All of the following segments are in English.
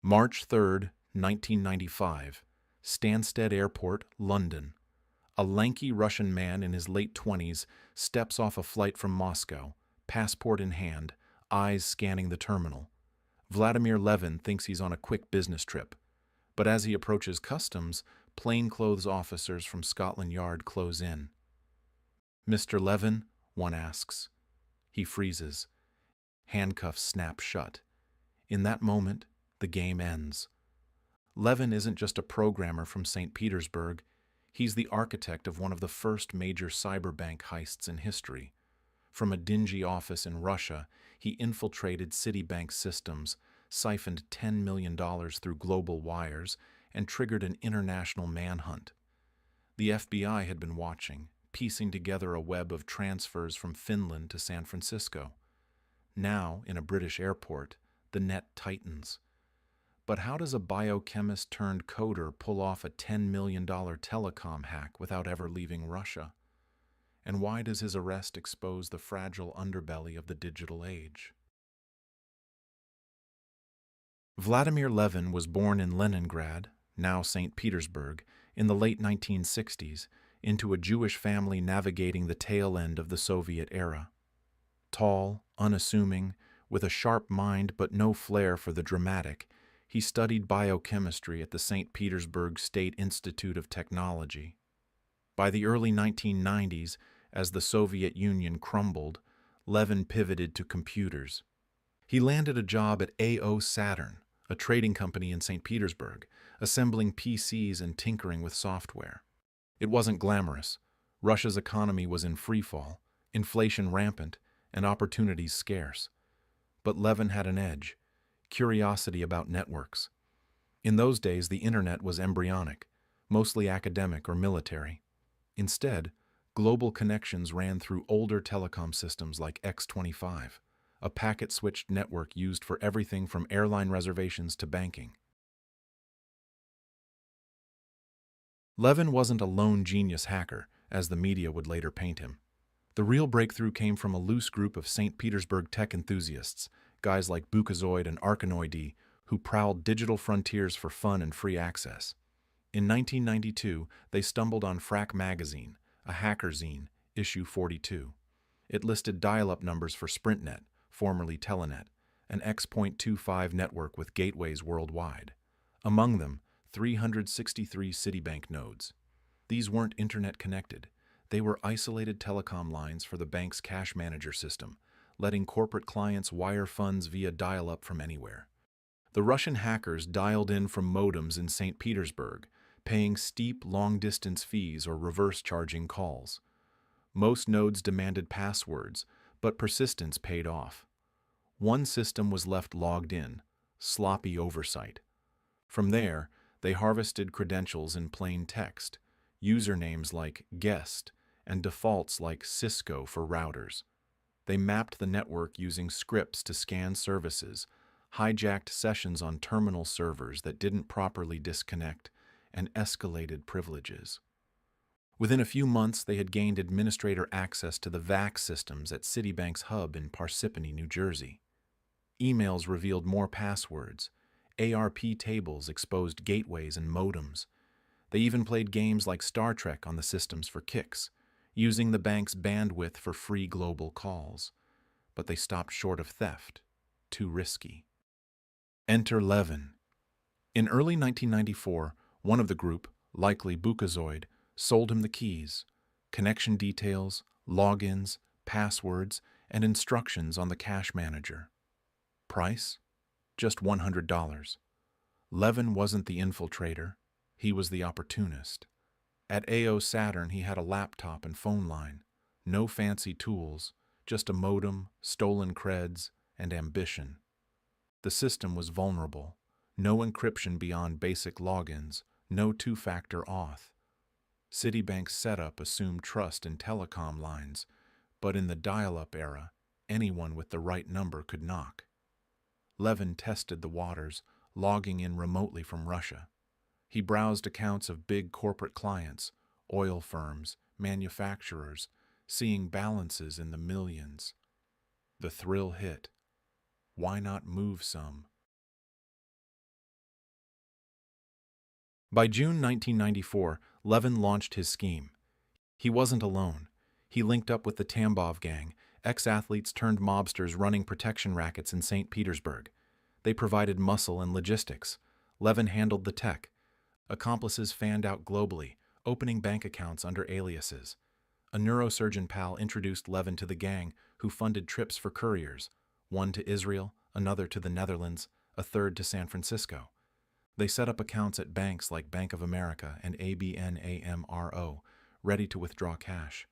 March 3rd, 1995, Stansted Airport, London. A lanky Russian man in his late 20s steps off a flight from Moscow, passport in hand, eyes scanning the terminal. Vladimir Levin thinks he's on a quick business trip, but as he approaches customs, plainclothes officers from Scotland Yard close in. "Mr. Levin?" one asks. He freezes. Handcuffs snap shut. In that moment, the game ends. Levin isn't just a programmer from St. Petersburg. He's the architect of one of the first major cyberbank heists in history. From a dingy office in Russia, he infiltrated Citibank systems, siphoned $10 million through global wires, and triggered an international manhunt. The FBI had been watching, piecing together a web of transfers from Finland to San Francisco. Now, in a British airport, the net tightens. But how does a biochemist turned coder pull off a $10 million telecom hack without ever leaving Russia? And why does his arrest expose the fragile underbelly of the digital age? Vladimir Levin was born in Leningrad, now St. Petersburg, in the late 1960s, into a Jewish family navigating the tail end of the Soviet era. Tall, unassuming, with a sharp mind but no flair for the dramatic, he studied biochemistry at the St. Petersburg State Institute of Technology. By the early 1990s, as the Soviet Union crumbled, Levin pivoted to computers. He landed a job at A.O. Saturn, a trading company in St. Petersburg, assembling PCs and tinkering with software. It wasn't glamorous. Russia's economy was in freefall, inflation rampant, and opportunities scarce. But Levin had an edge: curiosity about networks. In those days, the internet was embryonic, mostly academic or military. Instead, global connections ran through older telecom systems like X25, a packet-switched network used for everything from airline reservations to banking. Levin wasn't a lone genius hacker, as the media would later paint him. The real breakthrough came from a loose group of St. Petersburg tech enthusiasts, guys like Bukazoid and Arkanoidy, who prowled digital frontiers for fun and free access. In 1992, they stumbled on Frack magazine, a hacker zine, issue 42. It listed dial-up numbers for SprintNet, formerly Telenet, an X.25 network with gateways worldwide. Among them, 363 Citibank nodes. These weren't internet-connected. They were isolated telecom lines for the bank's cash manager system, letting corporate clients wire funds via dial-up from anywhere. The Russian hackers dialed in from modems in St. Petersburg, paying steep, long-distance fees or reverse-charging calls. Most nodes demanded passwords, but persistence paid off. One system was left logged in, sloppy oversight. From there, they harvested credentials in plain text, usernames like guest, and defaults like Cisco for routers. They mapped the network using scripts to scan services, hijacked sessions on terminal servers that didn't properly disconnect, and escalated privileges. Within a few months, they had gained administrator access to the VAX systems at Citibank's hub in Parsippany, New Jersey. Emails revealed more passwords. ARP tables exposed gateways and modems. They even played games like Star Trek on the systems for kicks, using the bank's bandwidth for free global calls. But they stopped short of theft. Too risky. Enter Levin. In early 1994, one of the group, likely Bukazoid, sold him the keys, connection details, logins, passwords, and instructions on the cash manager. Price? Just $100. Levin wasn't the infiltrator. He was the opportunist. At A.O. Saturn, he had a laptop and phone line. No fancy tools, just a modem, stolen creds, and ambition. The system was vulnerable. No encryption beyond basic logins, no two-factor auth. Citibank's setup assumed trust in telecom lines, but in the dial-up era, anyone with the right number could knock. Levin tested the waters, logging in remotely from Russia. He browsed accounts of big corporate clients, oil firms, manufacturers, seeing balances in the millions. The thrill hit. Why not move some? By June 1994, Levin launched his scheme. He wasn't alone. He linked up with the Tambov gang, ex-athletes turned mobsters running protection rackets in St. Petersburg. They provided muscle and logistics. Levin handled the tech. Accomplices fanned out globally, opening bank accounts under aliases. A neurosurgeon pal introduced Levin to the gang, who funded trips for couriers, one to Israel, another to the Netherlands, a third to San Francisco. They set up accounts at banks like Bank of America and ABN AMRO, ready to withdraw cash.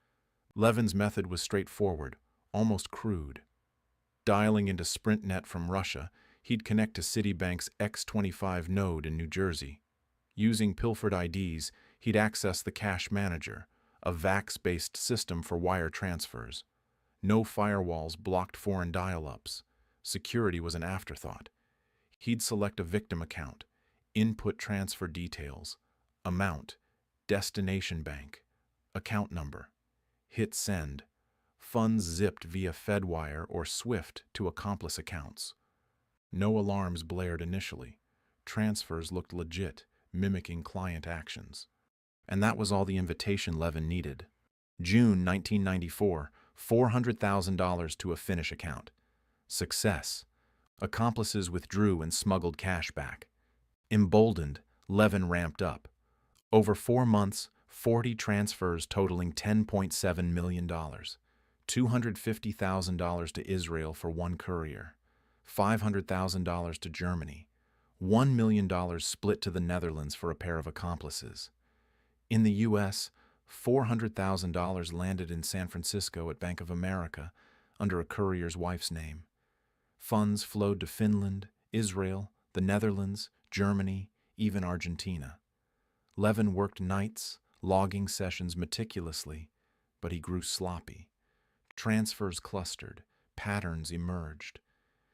Levin's method was straightforward, almost crude. Dialing into SprintNet from Russia, he'd connect to Citibank's X25 node in New Jersey. Using pilfered IDs, he'd access the cash manager, a VAX-based system for wire transfers. No firewalls blocked foreign dial-ups. Security was an afterthought. He'd select a victim account, input transfer details, amount, destination bank, account number. Hit send. Funds zipped via Fedwire or SWIFT to accomplice accounts. No alarms blared initially. Transfers looked legit, mimicking client actions. And that was all the invitation Levin needed. June 1994, $400,000 to a Finnish account. Success. Accomplices withdrew and smuggled cash back. Emboldened, Levin ramped up. Over 4 months, 40 transfers totaling $10.7 million. $250,000 to Israel for one courier. $500,000 to Germany. $1 million split to the Netherlands for a pair of accomplices. In the U.S., $400,000 landed in San Francisco at Bank of America under a courier's wife's name. Funds flowed to Finland, Israel, the Netherlands, Germany, even Argentina. Levin worked nights, logging sessions meticulously, but he grew sloppy. Transfers clustered, patterns emerged.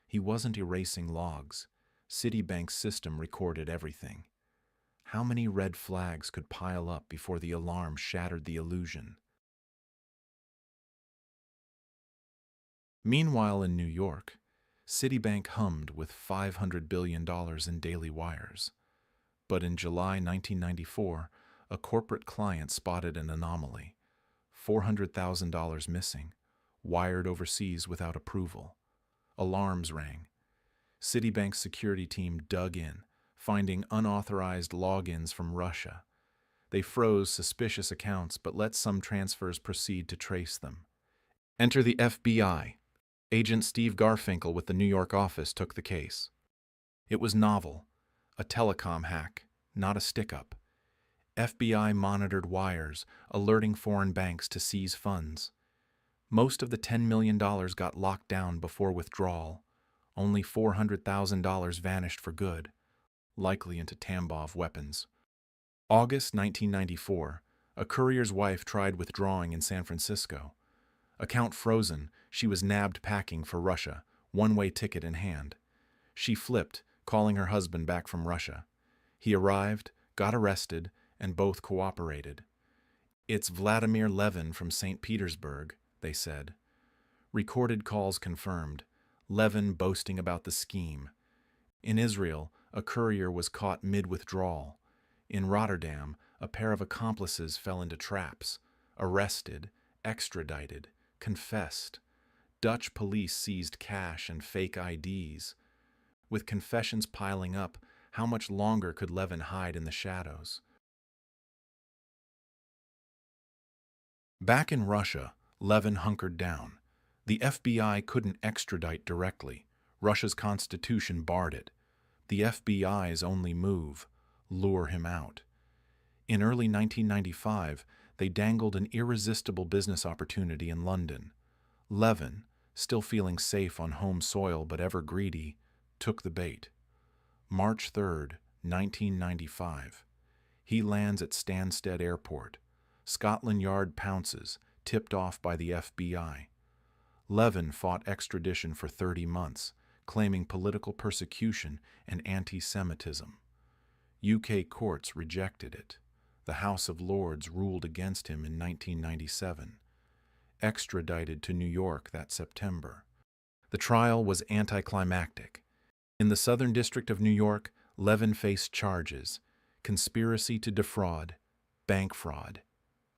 He wasn't erasing logs. Citibank's system recorded everything. How many red flags could pile up before the alarm shattered the illusion? Meanwhile in New York, Citibank hummed with $500 billion in daily wires. But in July 1994, a corporate client spotted an anomaly. $400,000 missing, wired overseas without approval. Alarms rang. Citibank's security team dug in, finding unauthorized logins from Russia. They froze suspicious accounts but let some transfers proceed to trace them. Enter the FBI. Agent Steve Garfinkel with the New York office took the case. It was novel, a telecom hack, not a stick-up. FBI monitored wires, alerting foreign banks to seize funds. Most of the $10 million got locked down before withdrawal. Only $400,000 vanished for good, likely into Tambov weapons. August 1994, a courier's wife tried withdrawing in San Francisco. Account frozen, she was nabbed packing for Russia, one-way ticket in hand. She flipped, calling her husband back from Russia. He arrived, got arrested, and both cooperated. "It's Vladimir Levin from St. Petersburg," they said. Recorded calls confirmed, Levin boasting about the scheme. In Israel, a courier was caught mid-withdrawal. In Rotterdam, a pair of accomplices fell into traps, arrested, extradited, confessed. Dutch police seized cash and fake IDs. With confessions piling up, how much longer could Levin hide in the shadows? Back in Russia, Levin hunkered down. The FBI couldn't extradite directly. Russia's constitution barred it. The FBI's only move: lure him out. In early 1995, they dangled an irresistible business opportunity in London. Levin, still feeling safe on home soil but ever greedy, took the bait. March 3, 1995. He lands at Stansted Airport. Scotland Yard pounces, tipped off by the FBI. Levin fought extradition for 30 months, claiming political persecution and anti-Semitism. UK courts rejected it. The House of Lords ruled against him in 1997. Extradited to New York that September. The trial was anticlimactic. In the Southern District of New York, Levin faced charges: conspiracy to defraud, bank fraud.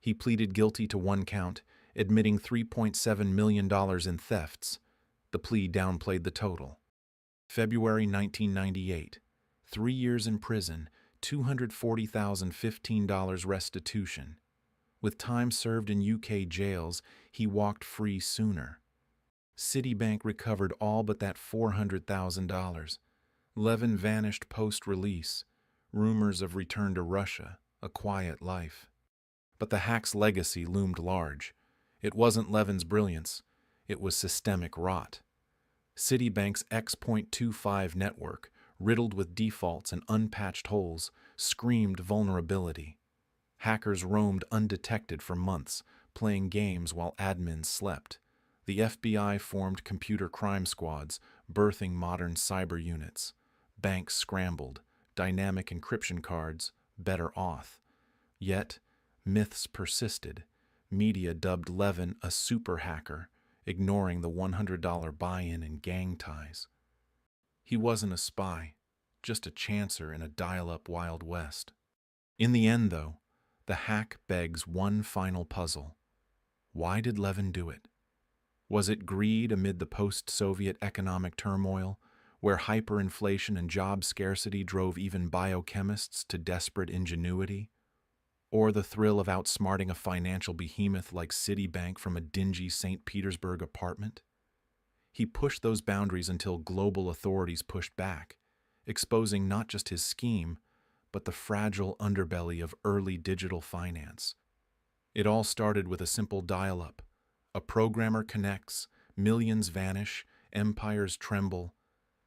He pleaded guilty to one count, admitting $3.7 million in thefts. The plea downplayed the total. February 1998. 3 years in prison, $240,015 restitution. With time served in UK jails, he walked free sooner. Citibank recovered all but that $400,000. Levin vanished post-release. Rumors of return to Russia, a quiet life. But the hack's legacy loomed large. It wasn't Levin's brilliance. It was systemic rot. Citibank's X.25 network, riddled with defaults and unpatched holes, screamed vulnerability. Hackers roamed undetected for months, playing games while admins slept. The FBI formed computer crime squads, birthing modern cyber units. Banks scrambled, dynamic encryption cards, better auth. Yet, myths persisted. Media dubbed Levin a super hacker, ignoring the $100 buy-in and gang ties. He wasn't a spy, just a chancer in a dial-up Wild West. In the end, though, the hack begs one final puzzle. Why did Levin do it? Was it greed amid the post-Soviet economic turmoil, where hyperinflation and job scarcity drove even biochemists to desperate ingenuity? Or the thrill of outsmarting a financial behemoth like Citibank from a dingy St. Petersburg apartment? He pushed those boundaries until global authorities pushed back, exposing not just his scheme, but the fragile underbelly of early digital finance. It all started with a simple dial-up. A programmer connects, millions vanish, empires tremble,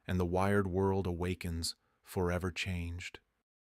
and the wired world awakens, forever changed.